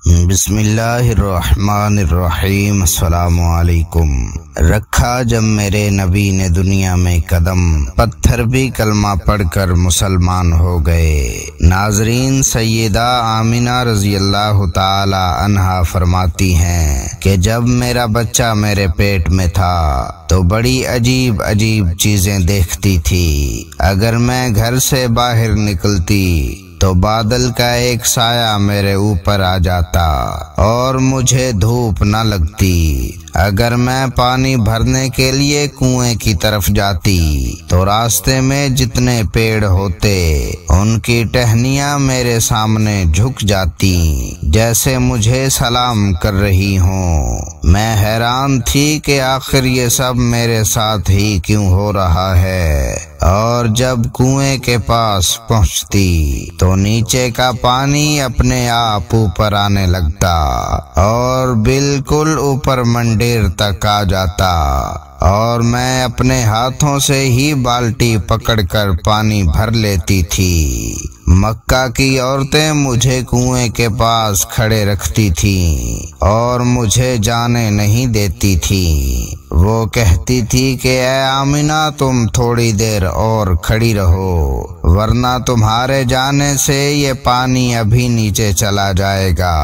بسم اللہ الرحمن الرحیم۔ السلام علیکم۔ رکھا جب میرے نبی نے دنیا میں قدم، پتھر بھی کلمہ پڑھ کر مسلمان ہو گئے۔ ناظرین، سیدہ آمنہ رضی اللہ تعالی عنہا فرماتی ہیں کہ جب میرا بچہ میرے پیٹ میں تھا تو بڑی عجیب عجیب چیزیں دیکھتی تھی۔ اگر میں گھر سے باہر نکلتی تو بادل کا ایک سایہ میرے اوپر آ جاتا اور مجھے دھوپ نہ لگتی۔ اگر میں پانی بھرنے کے لیے کنویں کی طرف جاتی تو راستے میں جتنے پیڑ ہوتے ان کی ٹہنیاں میرے سامنے جھک جاتی جیسے مجھے سلام کر رہی ہوں۔ میں حیران تھی کہ آخر یہ سب میرے ساتھ ہی کیوں ہو رہا ہے، اور جب کنویں کے پاس پہنچتی تو نیچے کا پانی اپنے آپ اوپر آنے لگتا اور بالکل اوپر منڈیر تک آ جاتا، اور میں اپنے ہاتھوں سے ہی بالٹی پکڑ کر پانی بھر لیتی تھی۔ مکہ کی عورتیں مجھے کنویں کے پاس کھڑے رکھتی تھیں اور مجھے جانے نہیں دیتی تھیں۔ وہ کہتی تھی کہ اے آمنہ، تم تھوڑی دیر اور کھڑی رہو، ورنہ تمہارے جانے سے یہ پانی ابھی نیچے چلا جائے گا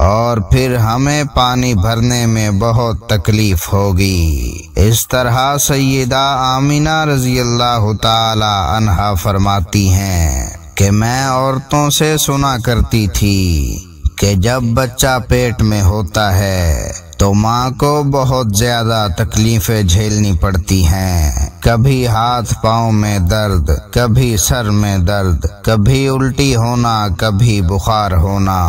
اور پھر ہمیں پانی بھرنے میں بہت تکلیف ہوگی۔ اس طرح سیدہ آمنہ رضی اللہ تعالی عنہا فرماتی ہیں کہ میں عورتوں سے سنا کرتی تھی کہ جب بچہ پیٹ میں ہوتا ہے تو ماں کو بہت زیادہ تکلیفیں جھیلنی پڑتی ہیں۔ کبھی ہاتھ پاؤں میں درد، کبھی سر میں درد، کبھی الٹی ہونا، کبھی بخار ہونا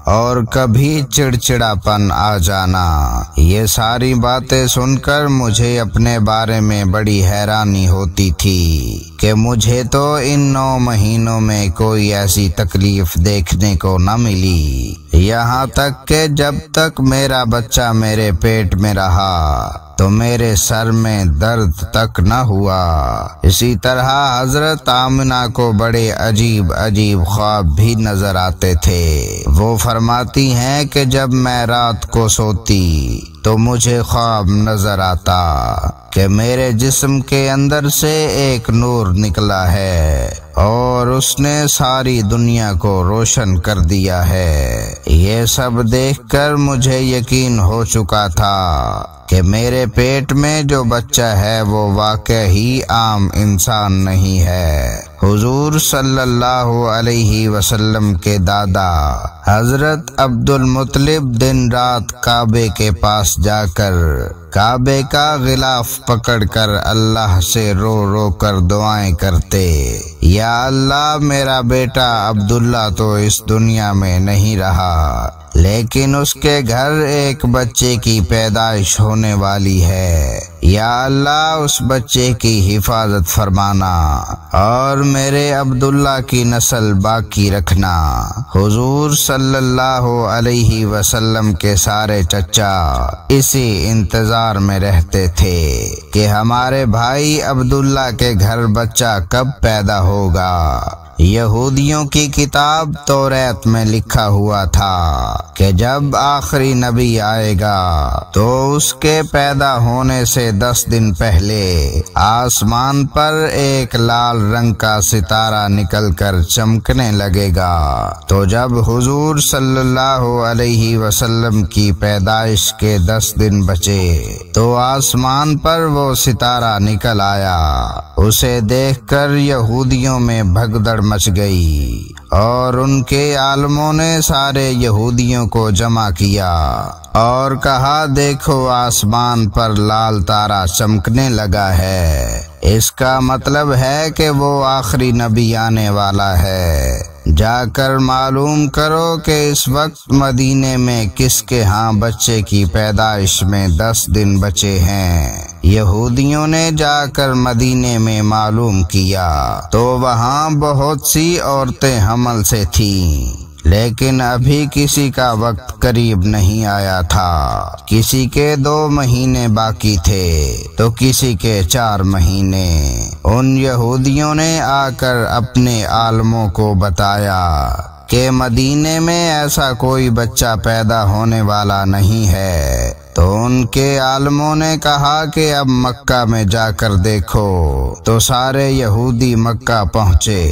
اور کبھی چڑچڑاپن آ جانا۔ یہ ساری باتیں سن کر مجھے اپنے بارے میں بڑی حیرانی ہوتی تھی کہ مجھے تو ان 9 مہینوں میں کوئی ایسی تکلیف دیکھنے کو نہ ملی، یہاں تک کہ جب تک میرا بچہ میرے پیٹ میں رہا تو میرے سر میں درد تک نہ ہوا۔ اسی طرح حضرت آمنہ کو بڑے عجیب عجیب خواب بھی نظر آتے تھے۔ وہ فرماتی ہیں کہ جب میں رات کو سوتی تو مجھے خواب نظر آتا کہ میرے جسم کے اندر سے ایک نور نکلا ہے اور اس نے ساری دنیا کو روشن کر دیا ہے۔ یہ سب دیکھ کر مجھے یقین ہو چکا تھا کہ میرے پیٹ میں جو بچہ ہے وہ واقعی عام انسان نہیں ہے۔ حضور صلی اللہ علیہ وسلم کے دادا حضرت عبد المطلب دن رات کعبے کے پاس جا کر کعبے کا غلاف پکڑ کر اللہ سے رو رو کر دعائیں کرتے، یا اللہ، میرا بیٹا عبداللہ تو اس دنیا میں نہیں رہا، لیکن اس کے گھر ایک بچے کی پیدائش ہونے والی ہے، یا اللہ اس بچے کی حفاظت فرمانا اور میرے عبداللہ کی نسل باقی رکھنا۔ حضور صلی اللہ علیہ وسلم کے سارے چچا اسی انتظار میں رہتے تھے کہ ہمارے بھائی عبداللہ کے گھر بچہ کب پیدا ہوگا۔ یہودیوں کی کتاب توریت میں لکھا ہوا تھا کہ جب آخری نبی آئے گا تو اس کے پیدا ہونے سے 10 دن پہلے آسمان پر ایک لال رنگ کا ستارہ نکل کر چمکنے لگے گا۔ تو جب حضور صلی اللہ علیہ وسلم کی پیدائش کے 10 دن بچے تو آسمان پر وہ ستارہ نکل آیا۔ اسے دیکھ کر یہودیوں میں بھگدڑ مچ گئی اور ان کے عالموں نے سارے یہودیوں کو جمع کیا اور کہا، دیکھو آسمان پر لال تارا چمکنے لگا ہے، اس کا مطلب ہے کہ وہ آخری نبی آنے والا ہے۔ جا کر معلوم کرو کہ اس وقت مدینے میں کس کے ہاں بچے کی پیدائش میں 10 دن بچے ہیں۔ یہودیوں نے جا کر مدینے میں معلوم کیا تو وہاں بہت سی عورتیں حمل سے تھیں، لیکن ابھی کسی کا وقت قریب نہیں آیا تھا۔ کسی کے 2 مہینے باقی تھے تو کسی کے 4 مہینے۔ ان یہودیوں نے آ کر اپنے عالموں کو بتایا کہ مدینے میں ایسا کوئی بچہ پیدا ہونے والا نہیں ہے، تو ان کے عالموں نے کہا کہ اب مکہ میں جا کر دیکھو۔ تو سارے یہودی مکہ پہنچے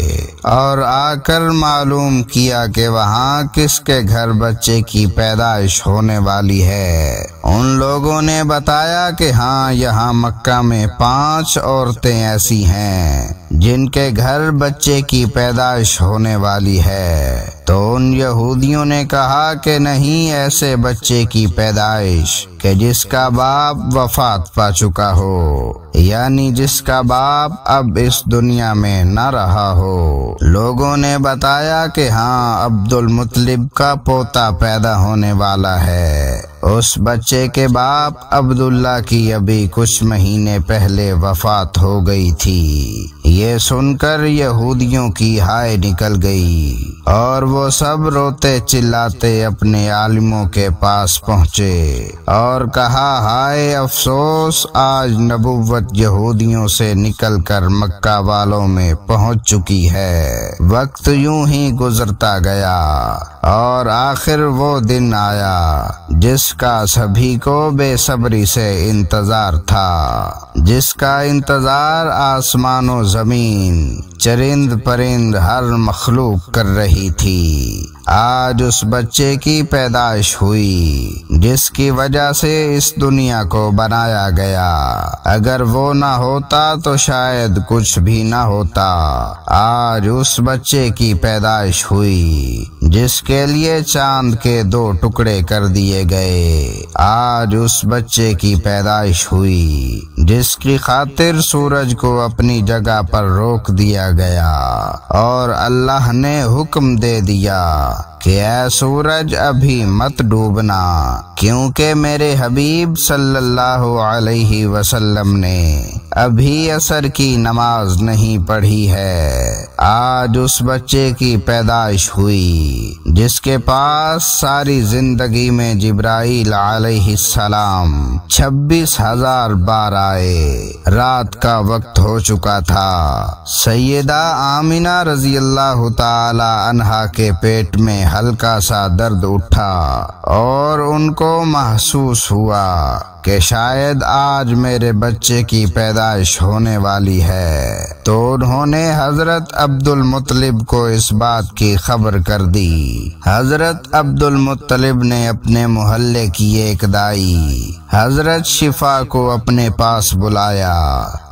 اور آ کر معلوم کیا کہ وہاں کس کے گھر بچے کی پیدائش ہونے والی ہے۔ ان لوگوں نے بتایا کہ ہاں، یہاں مکہ میں 5 عورتیں ایسی ہیں جن کے گھر بچے کی پیدائش ہونے والی ہے۔ تو ان یہودیوں نے کہا کہ نہیں، ایسے بچے کی پیدائش کہ جس کا باپ وفات پا چکا ہو، یعنی جس کا باپ اب اس دنیا میں نہ رہا ہو۔ لوگوں نے بتایا کہ ہاں، عبد المطلب کا پوتا پیدا ہونے والا ہے۔ اس بچے کے باپ عبداللہ کی ابھی کچھ مہینے پہلے وفات ہو گئی تھی۔ یہ سن کر یہودیوں کی ہائے نکل گئی اور وہ سب روتے چلاتے اپنے عالموں کے پاس پہنچے اور کہا، ہائے افسوس، آج نبوت یہودیوں سے نکل کر مکہ والوں میں پہنچ چکی ہے۔ وقت یوں ہی گزرتا گیا اور آخر وہ دن آیا جس کا سبھی کو بے صبری سے انتظار تھا، جس کا انتظار آسمان و زمین، چرند پرند، ہر مخلوق کر رہی تھی۔ آج اس بچے کی پیدائش ہوئی جس کی وجہ سے اس دنیا کو بنایا گیا۔ اگر وہ نہ ہوتا تو شاید کچھ بھی نہ ہوتا۔ آج اس بچے کی پیدائش ہوئی جس کے لیے چاند کے 2 ٹکڑے کر دیے گئے۔ آج اس بچے کی پیدائش ہوئی جس کی خاطر سورج کو اپنی جگہ پر روک دیا گیا اور اللہ نے حکم دے دیا کہ اے سورج ابھی مت ڈوبنا، کیونکہ میرے حبیب صلی اللہ علیہ وسلم نے ابھی عصر کی نماز نہیں پڑھی ہے۔ آج اس بچے کی پیدائش ہوئی جس کے پاس ساری زندگی میں جبرائیل علیہ السلام 26,000 بار آئے۔ رات کا وقت ہو چکا تھا۔ سیدہ آمنہ رضی اللہ تعالی عنہا کے پیٹ میں ہلکا سا درد اٹھا اور ان کو محسوس ہوا کہ شاید آج میرے بچے کی پیدائش ہونے والی ہے۔ تو انہوں نے حضرت عبد المطلب کو اس بات کی خبر کر دی۔ حضرت عبد المطلب نے اپنے محلے کی ایک دائی حضرت شفا کو اپنے پاس بلایا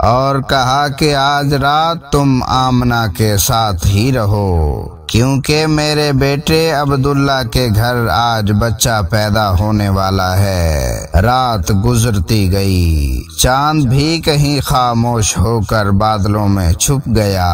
اور کہا کہ آج رات تم آمنہ کے ساتھ ہی رہو، کیونکہ میرے بیٹے عبداللہ کے گھر آج بچہ پیدا ہونے والا ہے۔ رات گزرتی گئی، چاند بھی کہیں خاموش ہو کر بادلوں میں چھپ گیا۔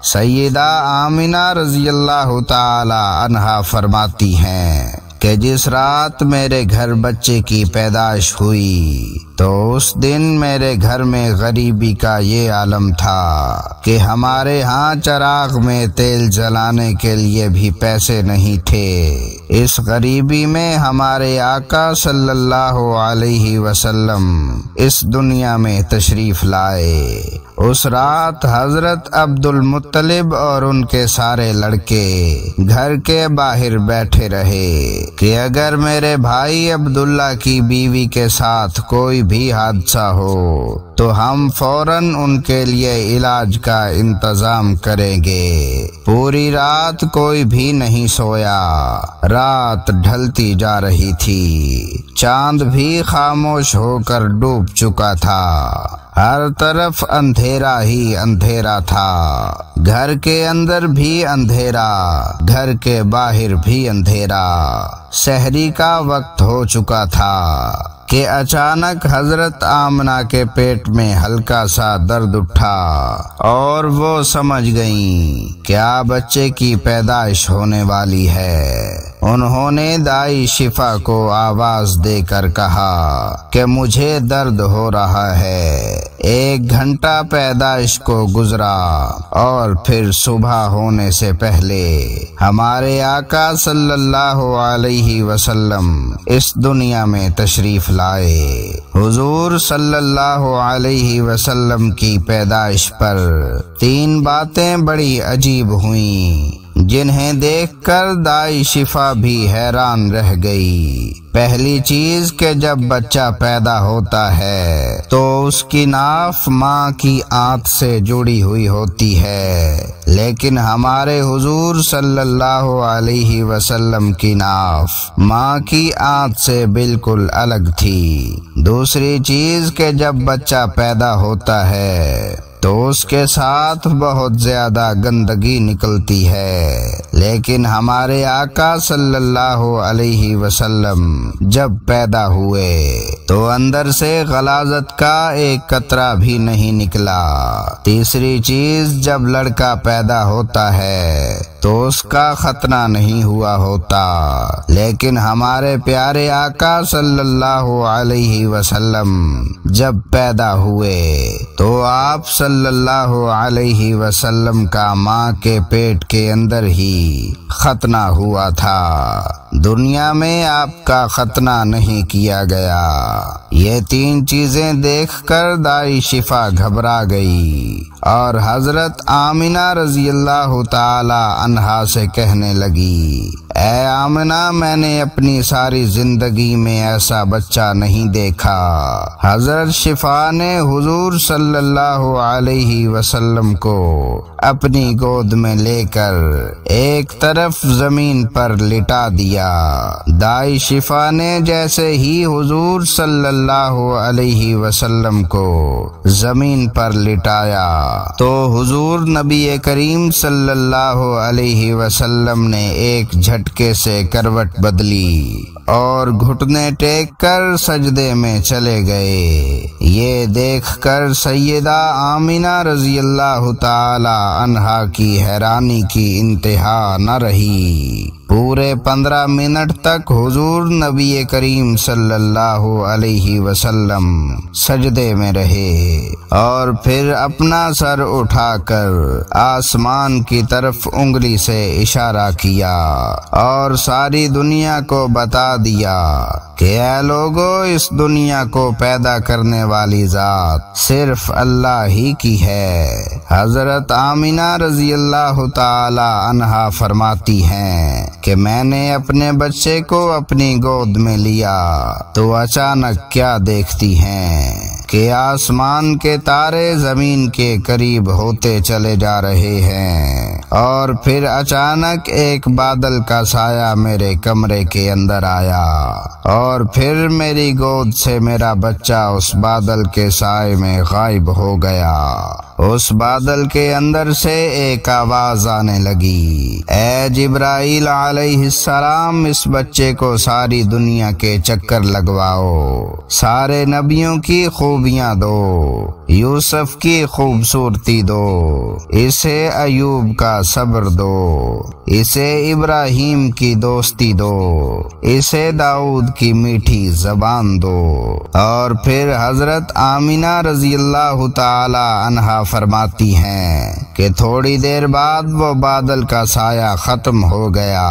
سیدہ آمنہ رضی اللہ تعالی عنہا فرماتی ہیں کہ جس رات میرے گھر بچے کی پیدائش ہوئی تو اس دن میرے گھر میں غریبی کا یہ عالم تھا کہ ہمارے ہاں چراغ میں تیل جلانے کے لیے بھی پیسے نہیں تھے۔ اس غریبی میں ہمارے آقا صلی اللہ علیہ وسلم اس دنیا میں تشریف لائے۔ اس رات حضرت عبد المطلب اور ان کے سارے لڑکے گھر کے باہر بیٹھے رہے کہ اگر میرے بھائی عبداللہ کی بیوی کے ساتھ کوئی بھی حادثہ ہو تو ہم فوراً ان کے لیے علاج کا انتظام کریں گے۔ پوری رات کوئی بھی نہیں سویا۔ رات ڈھلتی جا رہی تھی، چاند بھی خاموش ہو کر ڈوب چکا تھا، ہر طرف اندھیرا ہی اندھیرا تھا، گھر کے اندر بھی اندھیرا، گھر کے باہر بھی اندھیرا۔ سحری کا وقت ہو چکا تھا کہ اچانک حضرت آمنہ کے پیٹ میں ہلکا سا درد اٹھا اور وہ سمجھ گئیں کہ بچے کی پیدائش ہونے والی ہے۔ انہوں نے دائی شفا کو آواز دے کر کہا کہ مجھے درد ہو رہا ہے۔ 1 گھنٹہ پیدائش کو گزرا اور پھر صبح ہونے سے پہلے ہمارے آقا صلی اللہ علیہ وسلم اس دنیا میں تشریف لائے۔ حضور صلی اللہ علیہ وسلم کی پیدائش پر 3 باتیں بڑی عجیب ہوئیں جنہیں دیکھ کر دائی شفا بھی حیران رہ گئی۔ پہلی چیز کہ جب بچہ پیدا ہوتا ہے تو اس کی ناف ماں کی آنت سے جڑی ہوئی ہوتی ہے، لیکن ہمارے حضور صلی اللہ علیہ وسلم کی ناف ماں کی آنت سے بالکل الگ تھی۔ دوسری چیز کہ جب بچہ پیدا ہوتا ہے تو اس کے ساتھ بہت زیادہ گندگی نکلتی ہے، لیکن ہمارے آقا صلی اللہ علیہ وسلم جب پیدا ہوئے تو اندر سے غلاظت کا ایک قطرہ بھی نہیں نکلا۔ تیسری چیز جب لڑکا پیدا ہوتا ہے تو اس کا ختنہ نہیں ہوا ہوتا، لیکن ہمارے پیارے آقا صلی اللہ علیہ وسلم جب پیدا ہوئے تو آپ صلی اللہ علیہ وسلم کا ماں کے پیٹ کے اندر ہی ختنہ ہوا تھا، دنیا میں آپ کا ختنہ نہیں کیا گیا۔ یہ تین چیزیں دیکھ کر دائی شفا گھبرا گئی اور حضرت آمنہ رضی اللہ تعالی عنہا سے کہنے لگی، اے آمنہ، میں نے اپنی ساری زندگی میں ایسا بچہ نہیں دیکھا۔ حضرت شفا نے حضور صلی اللہ علیہ وسلم کو اپنی گود میں لے کر ایک طرف زمین پر لٹا دیا۔ دائی شفا نے جیسے ہی حضور صلی اللہ علیہ وسلم کو زمین پر لٹایا تو حضور نبی کریم صلی اللہ علیہ وسلم نے ایک جھٹکے سے کروٹ بدلی اور گھٹنے ٹیک کر سجدے میں چلے گئے۔ یہ دیکھ کر سیدہ آمنہ رضی اللہ تعالی عنہا کی حیرانی کی انتہا نہ رہی۔ پورے 15 منٹ تک حضور نبی کریم صلی اللہ علیہ وسلم سجدے میں رہے اور پھر اپنا سر اٹھا کر آسمان کی طرف انگلی سے اشارہ کیا اور ساری دنیا کو بتا دیا کہ اے لوگو، اس دنیا کو پیدا کرنے والی ذات صرف اللہ ہی کی ہے۔ حضرت آمنہ رضی اللہ تعالی عنہا فرماتی ہیں کہ میں نے اپنے بچے کو اپنی گود میں لیا تو اچانک کیا دیکھتی ہیں کہ آسمان کے تارے زمین کے قریب ہوتے چلے جا رہے ہیں اور پھر اچانک ایک بادل کا سایہ میرے کمرے کے اندر آیا اور پھر میری گود سے میرا بچہ اس بادل کے سائے میں غائب ہو گیا۔ اس بادل کے اندر سے ایک آواز آنے لگی، اے جبرائیل علیہ السلام، اس بچے کو ساری دنیا کے چکر لگواؤ، سارے نبیوں کی خوبیاں دو، یوسف کی خوبصورتی دو، اسے ایوب کا صبر دو، اسے ابراہیم کی دوستی دو، اسے داؤد کی میٹھی زبان دو۔ اور پھر حضرت آمنہ رضی اللہ تعالی عنہا فرماتی ہیں کہ تھوڑی دیر بعد وہ بادل کا سایہ ختم ہو گیا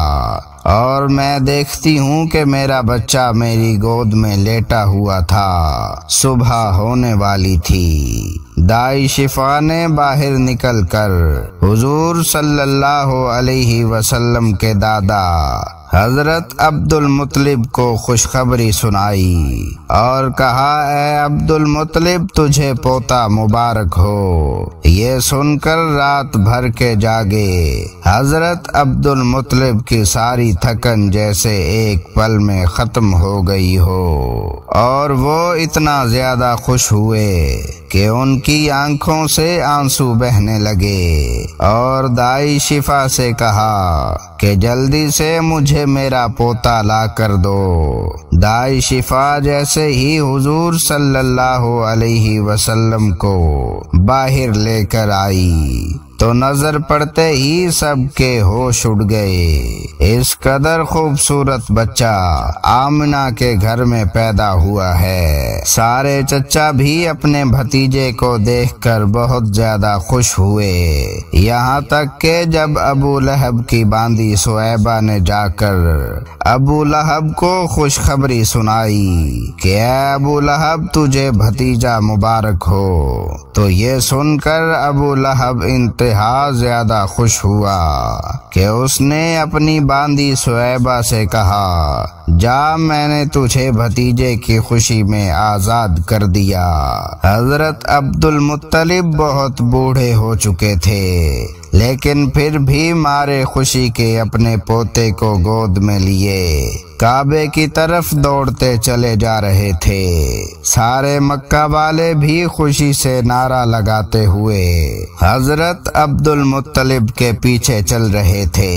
اور میں دیکھتی ہوں کہ میرا بچہ میری گود میں لیٹا ہوا تھا، صبح ہونے والی تھی۔ دائی شفا نے باہر نکل کر حضور صلی اللہ علیہ وسلم کے دادا حضرت عبد المطلب کو خوشخبری سنائی اور کہا، اے عبد المطلب، تجھے پوتا مبارک ہو۔ یہ سن کر رات بھر کے جاگے حضرت عبد المطلب کی ساری تھکن جیسے ایک پل میں ختم ہو گئی ہو اور وہ اتنا زیادہ خوش ہوئے کہ ان کی آنکھوں سے آنسو بہنے لگے اور دائی شفا سے کہا کہ جلدی سے مجھے میرا پوتا لا کر دو۔ دائی شفا جیسے ہی حضور صلی اللہ علیہ وسلم کو باہر لے کر آئی تو نظر پڑتے ہی سب کے ہوش اڑ گئے۔ اس قدر خوبصورت بچہ آمنہ کے گھر میں پیدا ہوا ہے۔ سارے چچا بھی اپنے بھتیجے کو دیکھ کر بہت زیادہ خوش ہوئے، یہاں تک کہ جب ابو لہب کی باندی سویبہ نے جا کر ابو لہب کو خوشخبری سنائی کہ اے ابو لہب، تجھے بھتیجا مبارک ہو، تو یہ سن کر ابو لہب انتہائی انتہا زیادہ خوش ہوا کہ اس نے اپنی باندی سویبہ سے کہا، جا میں نے تجھے بھتیجے کی خوشی میں آزاد کر دیا۔ حضرت عبد المطلب بہت بوڑھے ہو چکے تھے، لیکن پھر بھی مارے خوشی کے اپنے پوتے کو گود میں لیے کعبے کی طرف دوڑتے چلے جا رہے تھے۔ سارے مکہ والے بھی خوشی سے نعرہ لگاتے ہوئے حضرت عبد المطلب کے پیچھے چل رہے تھے۔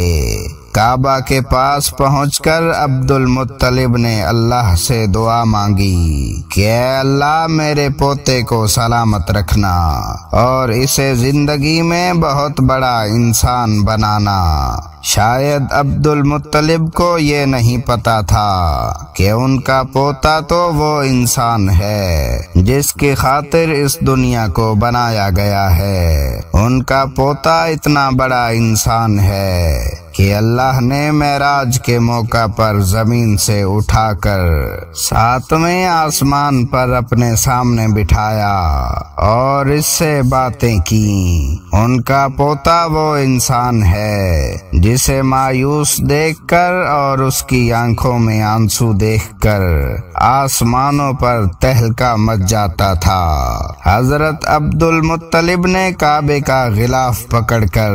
کعبہ کے پاس پہنچ کر عبد المطلب نے اللہ سے دعا مانگی کہ اے اللہ میرے پوتے کو سلامت رکھنا اور اسے زندگی میں بہت بڑا انسان بنانا۔ شاید عبد المطلب کو یہ نہیں پتا تھا کہ ان کا پوتا تو وہ انسان ہے جس کی خاطر اس دنیا کو بنایا گیا ہے۔ ان کا پوتا اتنا بڑا انسان ہے کہ اللہ نے معراج کے موقع پر زمین سے اٹھا کر 7ویں آسمان پر اپنے سامنے بٹھایا اور اس سے باتیں کی۔ ان کا پوتا وہ انسان ہے جسے مایوس دیکھ کر اور اس کی آنکھوں میں آنسو دیکھ کر آسمانوں پر تہلکہ مچ جاتا تھا۔ حضرت عبد المطلب نے کعبے کا غلاف پکڑ کر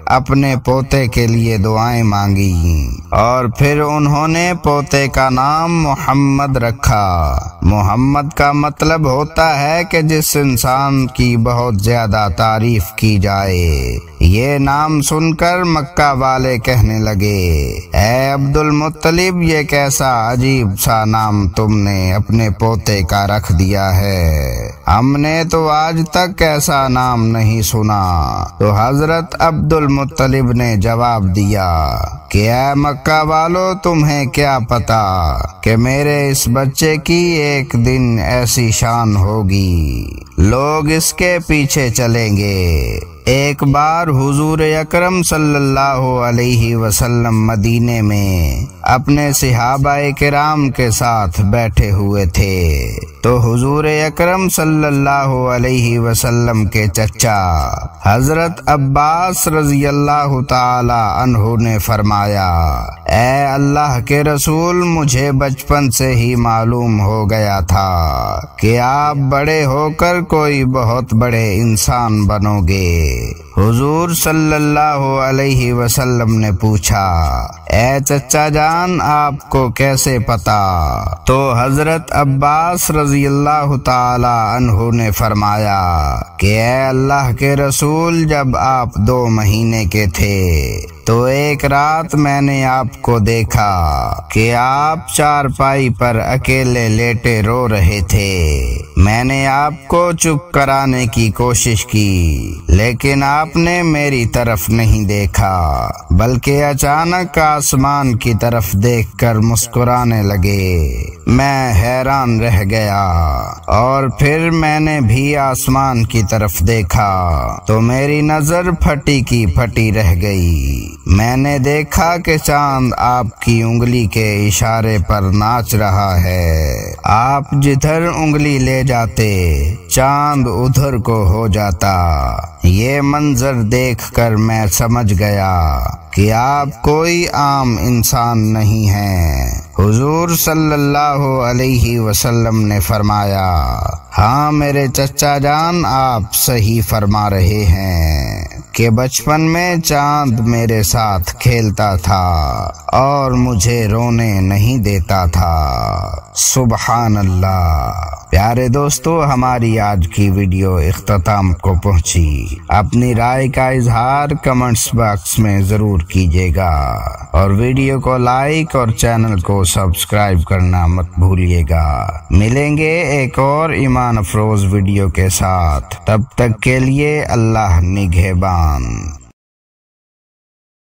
اپنے پوتے کے لیے دعائیں مانگی اور پھر انہوں نے پوتے کا نام محمد رکھا۔ محمد کا مطلب ہوتا ہے کہ جس انسان کی بہت زیادہ تعریف کی جائے۔ یہ نام سن کر مکہ والے کہنے لگے، اے عبد المطلب یہ کیسا عجیب سا نام تم نے اپنے پوتے کا رکھ دیا ہے، ہم نے تو آج تک ایسا نام نہیں سنا۔ تو حضرت عبد المطلب نے جواب دیا کہ اے مکہ والو تمہیں کیا پتا کہ میرے اس بچے کی ایک دن ایسی شان ہوگی، لوگ اس کے پیچھے چلیں گے۔ ایک بار حضور اکرم صلی اللہ علیہ وسلم مدینے میں اپنے صحابہ کرام کے ساتھ بیٹھے ہوئے تھے تو حضور اکرم صلی اللہ علیہ وسلم کے چچا حضرت عباس رضی اللہ تعالی عنہ نے فرمایا، اے اللہ کے رسول مجھے بچپن سے ہی معلوم ہو گیا تھا کہ آپ بڑے ہو کر کوئی بہت بڑے انسان بنو گے۔ حضور صلی اللہ علیہ وسلم نے پوچھا، اے چچا جان آپ کو کیسے پتا؟ تو حضرت عباس رضی اللہ تعالی عنہ نے فرمایا کہ اے اللہ کے رسول جب آپ 2 مہینے کے تھے تو ایک رات میں نے آپ کو دیکھا کہ آپ چارپائی پر اکیلے لیٹے رو رہے تھے۔ میں نے آپ کو چپ کرانے کی کوشش کی لیکن آپ نے میری طرف نہیں دیکھا بلکہ اچانک آسمان کی طرف دیکھ کر مسکرانے لگے۔ میں حیران رہ گیا اور پھر میں نے بھی آسمان کی طرف دیکھا تو میری نظر پھٹی کی پھٹی رہ گئی۔ میں نے دیکھا کہ چاند آپ کی انگلی کے اشارے پر ناچ رہا ہے، آپ جدھر انگلی لے جاتے چاند ادھر کو ہو جاتا۔ یہ منظر دیکھ کر میں سمجھ گیا کہ آپ کوئی عام انسان نہیں ہیں۔ حضور صلی اللہ علیہ وسلم نے فرمایا، ہاں میرے چچا جان آپ صحیح فرما رہے ہیں کہ بچپن میں چاند میرے ساتھ کھیلتا تھا اور مجھے رونے نہیں دیتا تھا۔ سبحان اللہ۔ پیارے دوستو، ہماری آج کی ویڈیو اختتام کو پہنچی۔ اپنی رائے کا اظہار کمنٹس باکس میں ضرور کیجیے گا اور ویڈیو کو لائک اور چینل کو سبسکرائب کرنا مت بھولیے گا۔ ملیں گے ایک اور ایمان افروز ویڈیو کے ساتھ، تب تک کے لیے اللہ نگہبان۔